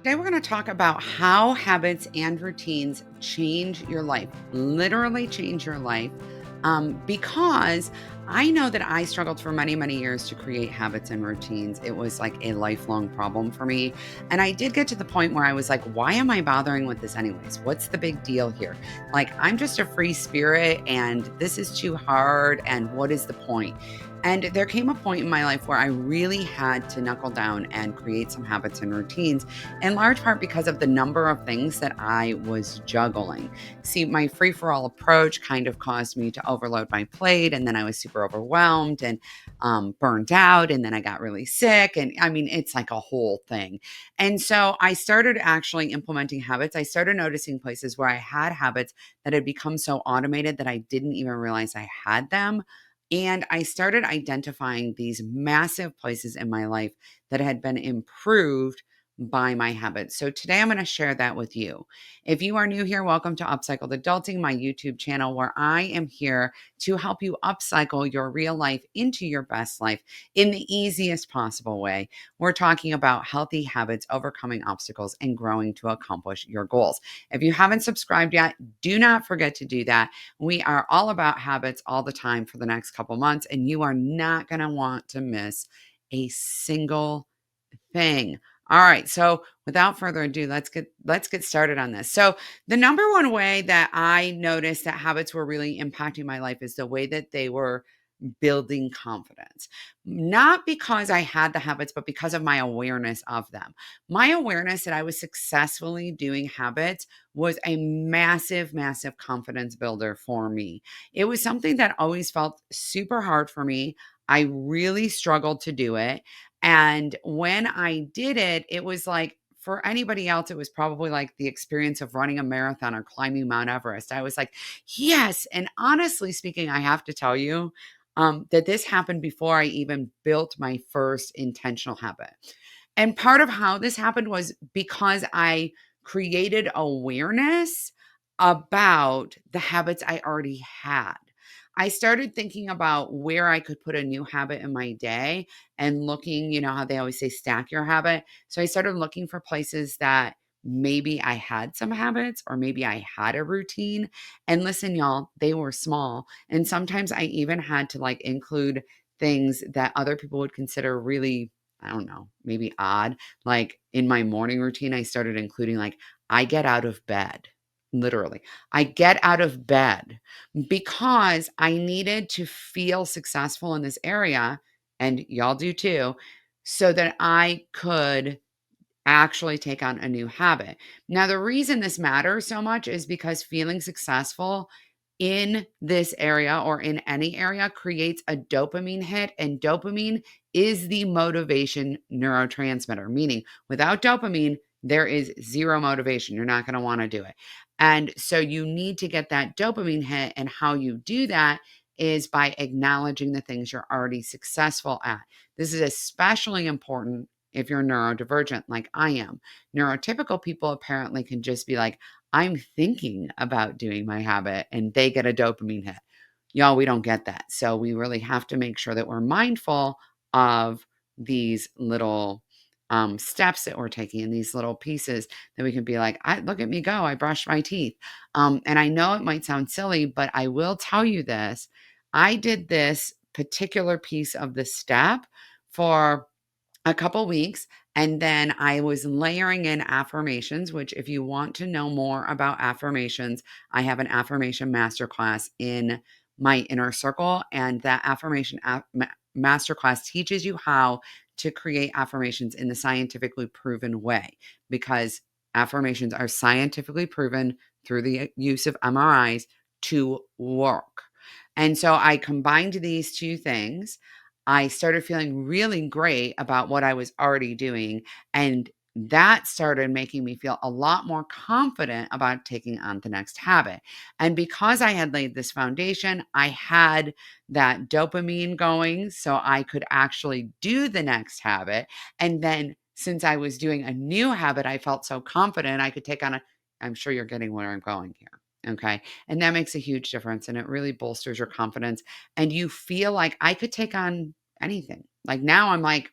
Today, we're going to talk about how habits and routines change your life, literally change your life. Because I know that I struggled for many, many years to create habits and routines. It was like a lifelong problem for me. And I did get to the point where I was like, why am I bothering with this anyways? What's the big deal here? Like, I'm just a free spirit and this is too hard. And what is the point? And there came a point in my life where I really had to knuckle down and create some habits and routines, in large part because of the number of things that I was juggling. See, my free for all approach kind of caused me to overload my plate, and then I was super overwhelmed and burned out, and then I got really sick. And I mean, it's like a whole thing. And so I started actually implementing habits. I started noticing places where I had habits that had become so automated that I didn't even realize I had them. And I started identifying these massive places in my life that had been improved by my habits. So today I'm going to share that with you. If you are new here, welcome to Upcycled Adulting, my YouTube channel, where I am here to help you upcycle your real life into your best life in the easiest possible way. We're talking about healthy habits, overcoming obstacles, and growing to accomplish your goals. If you haven't subscribed yet, do not forget to do that. We are all about habits all the time for the next couple months, and you are not going to want to miss a single thing. All right. So without further ado, let's get started on this. So the number one way that I noticed that habits were really impacting my life is the way that they were building confidence. Not because I had the habits, but because of my awareness of them. My awareness that I was successfully doing habits was a massive, massive confidence builder for me. It was something that always felt super hard for me. I really struggled to do it. And when I did it, it was like, for anybody else, it was probably like the experience of running a marathon or climbing Mount Everest. I was like, yes. And honestly speaking, I have to tell you that this happened before I even built my first intentional habit. And part of how this happened was because I created awareness about the habits I already had. I started thinking about where I could put a new habit in my day and looking, you know, how they always say stack your habit. So I started looking for places that maybe I had some habits or maybe I had a routine. And listen, y'all, they were small. And sometimes I even had to like include things that other people would consider really, I don't know, maybe odd. Like in my morning routine, I started including like, I get out of bed. Literally, I get out of bed because I needed to feel successful in this area, and y'all do too, so that I could actually take on a new habit. Now, the reason this matters so much is because feeling successful in this area or in any area creates a dopamine hit, and dopamine is the motivation neurotransmitter, meaning without dopamine, there is zero motivation. You're not going to want to do it. And so you need to get that dopamine hit. And how you do that is by acknowledging the things you're already successful at. This is especially important if you're neurodivergent like I am. Neurotypical people apparently can just be like, I'm thinking about doing my habit, and they get a dopamine hit. Y'all, we don't get that. So we really have to make sure that we're mindful of these little steps that we're taking and these little pieces that we can be like, look at me go. I brushed my teeth. And I know it might sound silly, but I will tell you this. I did this particular piece of the step for a couple weeks, and then I was layering in affirmations, which if you want to know more about affirmations, I have an affirmation masterclass in my inner circle, and that masterclass teaches you how to create affirmations in the scientifically proven way, because affirmations are scientifically proven through the use of MRIs to work. And so I combined these two things. I started feeling really great about what I was already doing. And that started making me feel a lot more confident about taking on the next habit. And because I had laid this foundation, I had that dopamine going so I could actually do the next habit. And then since I was doing a new habit, I felt so confident I could take on I'm sure you're getting where I'm going here. Okay. And that makes a huge difference. And it really bolsters your confidence. And you feel like I could take on anything. Like now I'm like,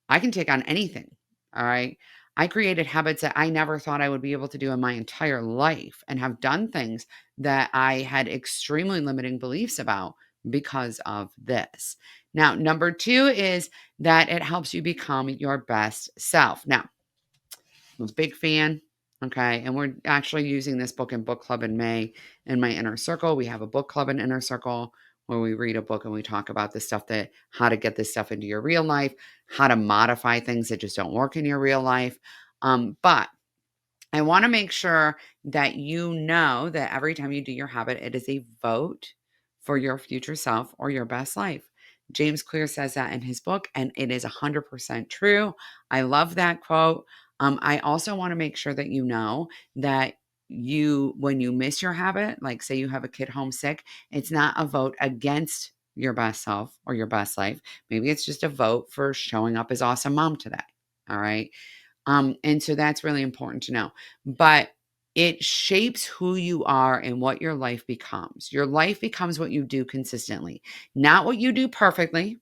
I can take on anything. All right. I created habits that I never thought I would be able to do in my entire life and have done things that I had extremely limiting beliefs about because of this. Now, number 2 is that it helps you become your best self. Now, I'm a big fan. Okay. And we're actually using this book in book club in May in my inner circle. We have a book club in inner circle where we read a book and we talk about the stuff that how to get this stuff into your real life, how to modify things that just don't work in your real life. But I want to make sure that you know that every time you do your habit, it is a vote for your future self or your best life. James Clear says that in his book, and it is 100% true. I love that quote. I also want to make sure that you know that when you miss your habit, like say you have a kid homesick, it's not a vote against your best self or your best life. Maybe it's just a vote for showing up as awesome mom today. All right. And so that's really important to know. But it shapes who you are and what your life becomes. Your life becomes what you do consistently, not what you do perfectly.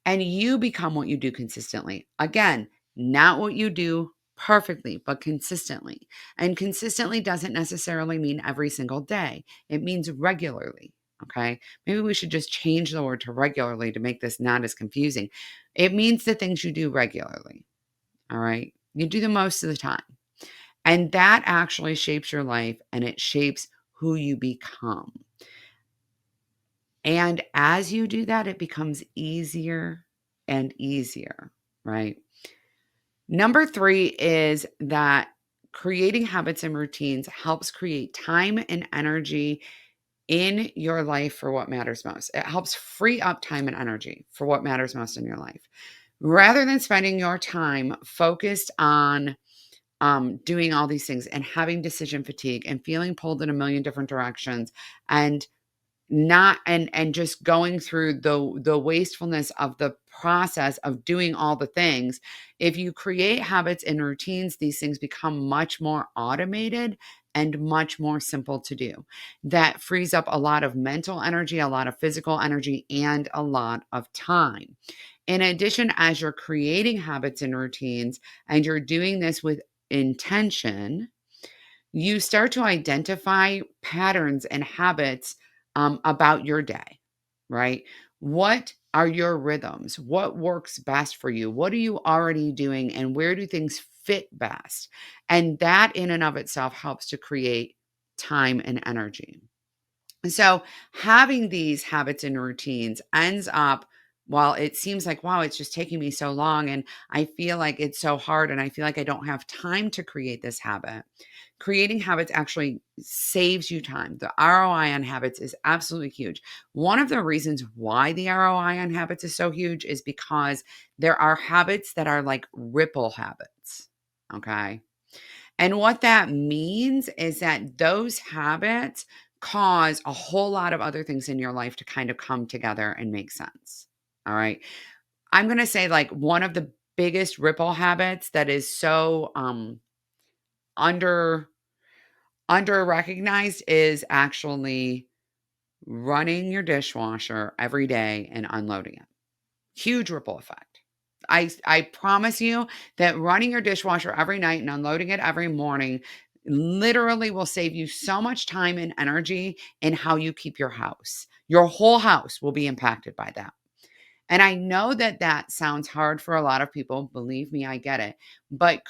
And you become what you do consistently. Again, not what you do perfectly, but consistently. And consistently doesn't necessarily mean every single day, it means regularly. Okay. Maybe we should just change the word to regularly to make this not as confusing. It means the things you do regularly. All right. You do the most of the time. And that actually shapes your life and it shapes who you become. And as you do that, it becomes easier and easier, right? Number 3 is that creating habits and routines helps create time and energy in your life for what matters most. It helps free up time and energy for what matters most in your life. Rather than spending your time focused on doing all these things and having decision fatigue and feeling pulled in a million different directions and not and just going through the wastefulness of the process of doing all the things. If you create habits and routines, these things become much more automated and much more simple to do. That frees up a lot of mental energy, a lot of physical energy, and a lot of time. In addition, as you're creating habits and routines and you're doing this with intention, you start to identify patterns and habits about your day, right? What are your rhythms? What works best for you? What are you already doing? And where do things fit best? And that in and of itself helps to create time and energy. So having these habits and routines ends up, while it seems like, wow, it's just taking me so long and I feel like it's so hard and I feel like I don't have time to create this habit. Creating habits actually saves you time. The ROI on habits is absolutely huge. One of the reasons why the ROI on habits is so huge is because there are habits that are like ripple habits. Okay. And what that means is that those habits cause a whole lot of other things in your life to kind of come together and make sense. All right. I'm going to say like one of the biggest ripple habits that is so under recognized is actually running your dishwasher every day and unloading it. Huge ripple effect. I promise you that running your dishwasher every night and unloading it every morning literally will save you so much time and energy in how you keep your house. Your whole house will be impacted by that. And I know that that sounds hard for a lot of people. Believe me, I get it. But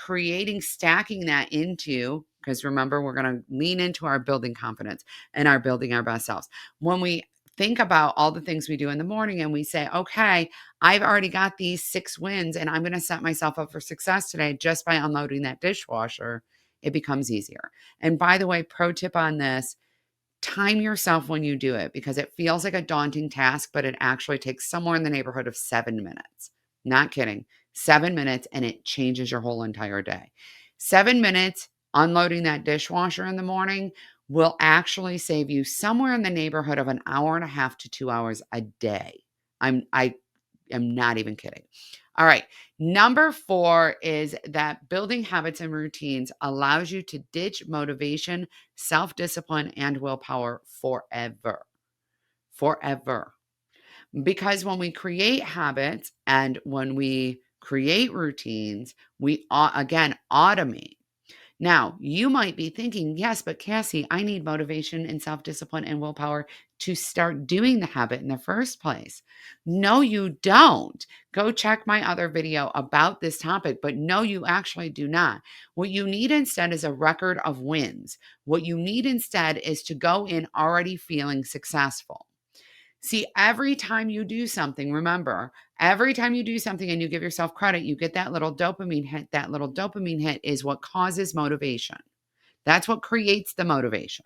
stacking that into, because remember, we're going to lean into our building confidence and our building our best selves. When we think about all the things we do in the morning and we say, okay, I've already got these 6 wins and I'm going to set myself up for success today just by unloading that dishwasher, it becomes easier. And by the way, pro tip on this, time yourself when you do it because it feels like a daunting task, but it actually takes somewhere in the neighborhood of 7 minutes. Not kidding. 7 minutes and it changes your whole entire day. 7 minutes unloading that dishwasher in the morning will actually save you somewhere in the neighborhood of an hour and a half to 2 hours a day. I am not even kidding. All right. Number 4 is that building habits and routines allows you to ditch motivation, self-discipline, and willpower forever. Forever. Because when we create habits and when we create routines, we again automate. Now, you might be thinking, yes, but Cassie, I need motivation and self discipline and willpower to start doing the habit in the first place. No, you don't. Go check my other video about this topic, but no, you actually do not. What you need instead is a record of wins. What you need instead is to go in already feeling successful. See, every time you do something, remember, every time you do something and you give yourself credit, you get that little dopamine hit. That little dopamine hit is what causes motivation. That's what creates the motivation.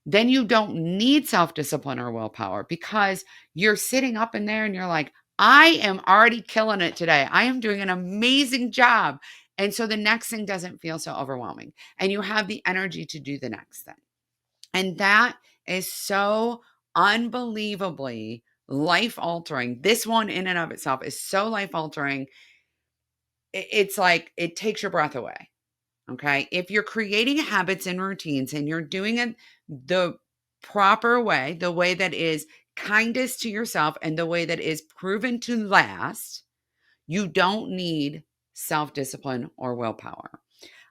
Then you don't need self discipline or willpower because you're sitting up in there and you're like, I am already killing it today. I am doing an amazing job. And so the next thing doesn't feel so overwhelming. And you have the energy to do the next thing. And that is so unbelievably life altering. This one, in and of itself, is so life altering. It's like it takes your breath away. Okay. If you're creating habits and routines and you're doing it the proper way, the way that is kindest to yourself and the way that is proven to last, you don't need self discipline or willpower.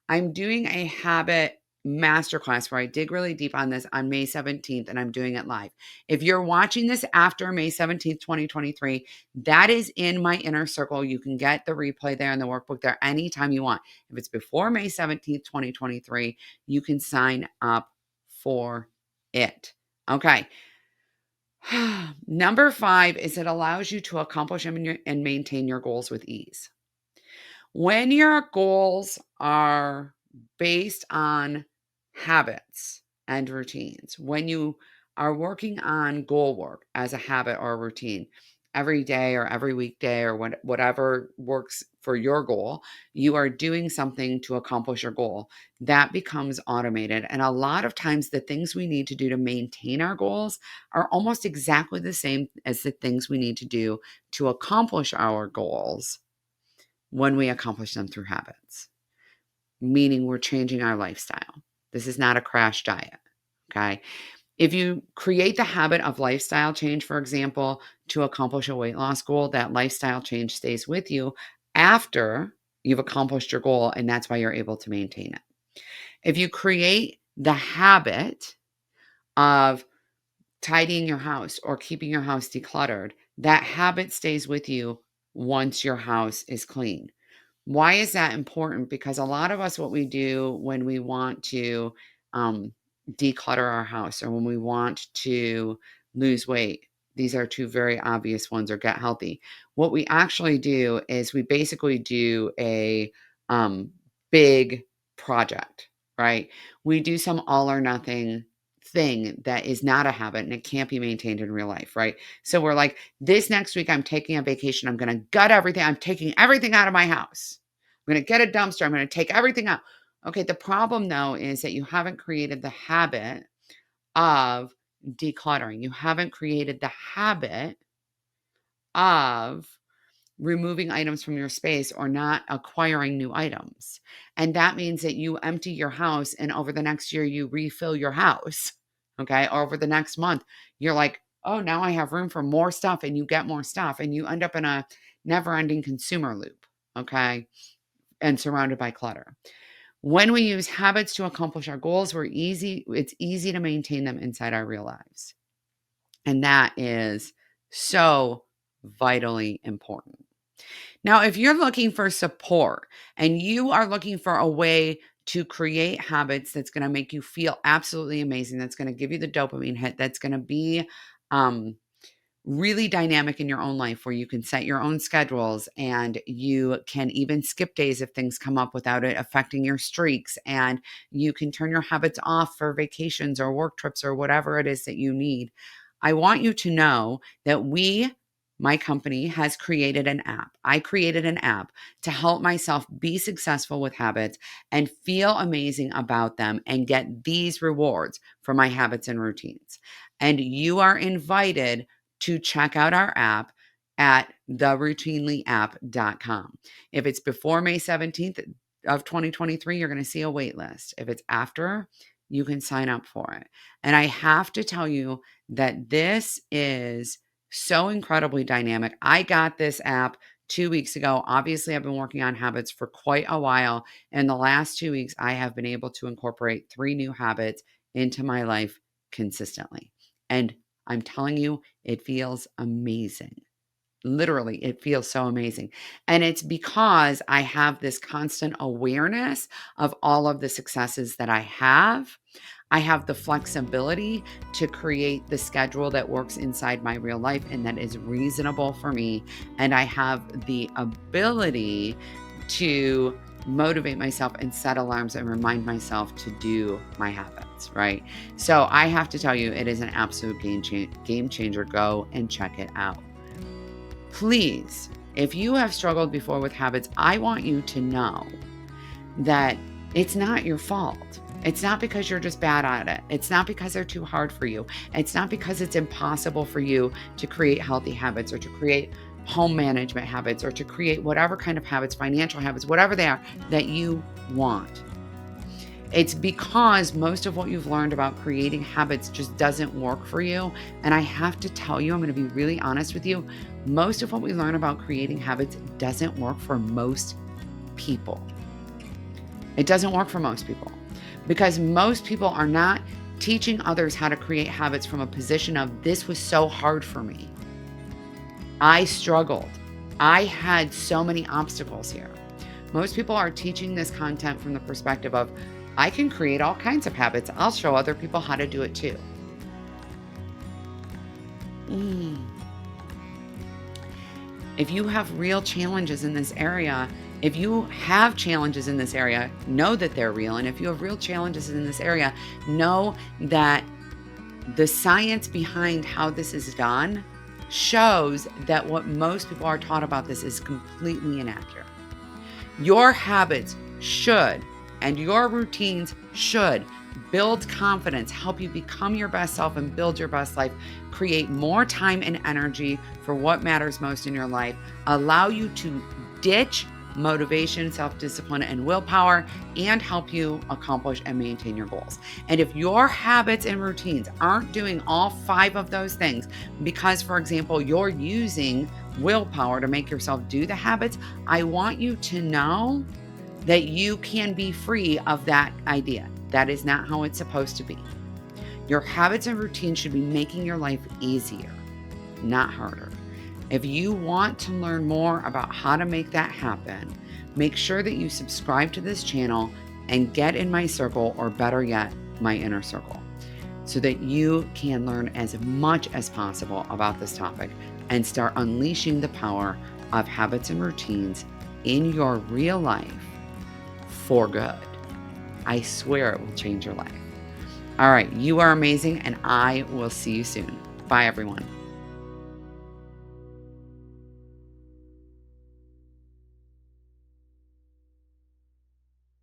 I'm doing a habit masterclass where I dig really deep on this on May 17th, and I'm doing it live. If you're watching this after May 17th, 2023, that is in my inner circle. You can get the replay there and the workbook there anytime you want. If it's before May 17th, 2023, you can sign up for it. Okay. Number 5 is it allows you to accomplish and maintain your goals with ease. When your goals are based on habits and routines, when you are working on goal work as a habit or a routine every day or every weekday or whatever works for your goal, you are doing something to accomplish your goal. That becomes automated. And a lot of times, the things we need to do to maintain our goals are almost exactly the same as the things we need to do to accomplish our goals when we accomplish them through habits, meaning we're changing our lifestyle. This is not a crash diet, okay? If you create the habit of lifestyle change, for example, to accomplish a weight loss goal, that lifestyle change stays with you after you've accomplished your goal, and that's why you're able to maintain it. If you create the habit of tidying your house or keeping your house decluttered, that habit stays with you once your house is clean. Why is that important? Because a lot of us, what we do when we want to declutter our house or when we want to lose weight, these are two very obvious ones, or get healthy. What we actually do is we basically do a big project, right? We do some all or nothing thing that is not a habit and it can't be maintained in real life, right? So we're like, this next week I'm taking a vacation. I'm going to gut everything. I'm taking everything out of my house. I'm going to get a dumpster. I'm going to take everything out. Okay. The problem though is that you haven't created the habit of decluttering. You haven't created the habit of removing items from your space or not acquiring new items. And that means that you empty your house and over the next year you refill your house. Okay. Or over the next month, you're like, oh, now I have room for more stuff, and you get more stuff and you end up in a never ending consumer loop. Okay. And surrounded by clutter. When we use habits to accomplish our goals, it's easy to maintain them inside our real lives. And that is so vitally important. Now, if you're looking for support and you are looking for a way to create habits that's going to make you feel absolutely amazing, that's going to give you the dopamine hit, that's going to be really dynamic in your own life, where you can set your own schedules and you can even skip days if things come up without it affecting your streaks, and you can turn your habits off for vacations or work trips or whatever it is that you need. I want you to know that my company has created an app. I created an app to help myself be successful with habits and feel amazing about them and get these rewards for my habits and routines. And you are invited to check out our app at theroutinelyapp.com. If it's before May 17th of 2023, you're going to see a wait list. If it's after, you can sign up for it. And I have to tell you that this is so incredibly dynamic. I got this app 2 weeks ago. Obviously, I've been working on habits for quite a while. In the last 2 weeks, I have been able to incorporate 3 new habits into my life consistently. And I'm telling you, it feels amazing. Literally, it feels so amazing. And it's because I have this constant awareness of all of the successes that I have. I have the flexibility to create the schedule that works inside my real life and that is reasonable for me. And I have the ability to motivate myself and set alarms and remind myself to do my habits, right? So I have to tell you, it is an absolute game changer. Go and check it out. Please, if you have struggled before with habits, I want you to know that it's not your fault. It's not because you're just bad at it. It's not because they're too hard for you. It's not because it's impossible for you to create healthy habits or to create home management habits or to create whatever kind of habits, financial habits, whatever they are that you want. It's because most of what you've learned about creating habits just doesn't work for you. And I have to tell you, I'm going to be really honest with you. Most of what we learn about creating habits doesn't work for most people. It doesn't work for most people because most people are not teaching others how to create habits from a position of this was so hard for me. I struggled. I had so many obstacles here. Most people are teaching this content from the perspective of, I can create all kinds of habits. I'll show other people how to do it too. If you have real challenges in this area, if you have challenges in this area, know that they're real. And if you have real challenges in this area, know that the science behind how this is done shows that what most people are taught about this is completely inaccurate. Your habits should and your routines should build confidence, help you become your best self and build your best life, create more time and energy for what matters most in your life, allow you to ditch motivation, self-discipline, and willpower, and help you accomplish and maintain your goals. And if your habits and routines aren't doing all 5 of those things, because, for example, you're using willpower to make yourself do the habits, I want you to know that you can be free of that idea. That is not how it's supposed to be. Your habits and routines should be making your life easier, not harder. If you want to learn more about how to make that happen, make sure that you subscribe to this channel and get in my circle, or better yet, my inner circle, so that you can learn as much as possible about this topic and start unleashing the power of habits and routines in your real life for good. I swear it will change your life. All right, you are amazing, and I will see you soon. Bye, everyone.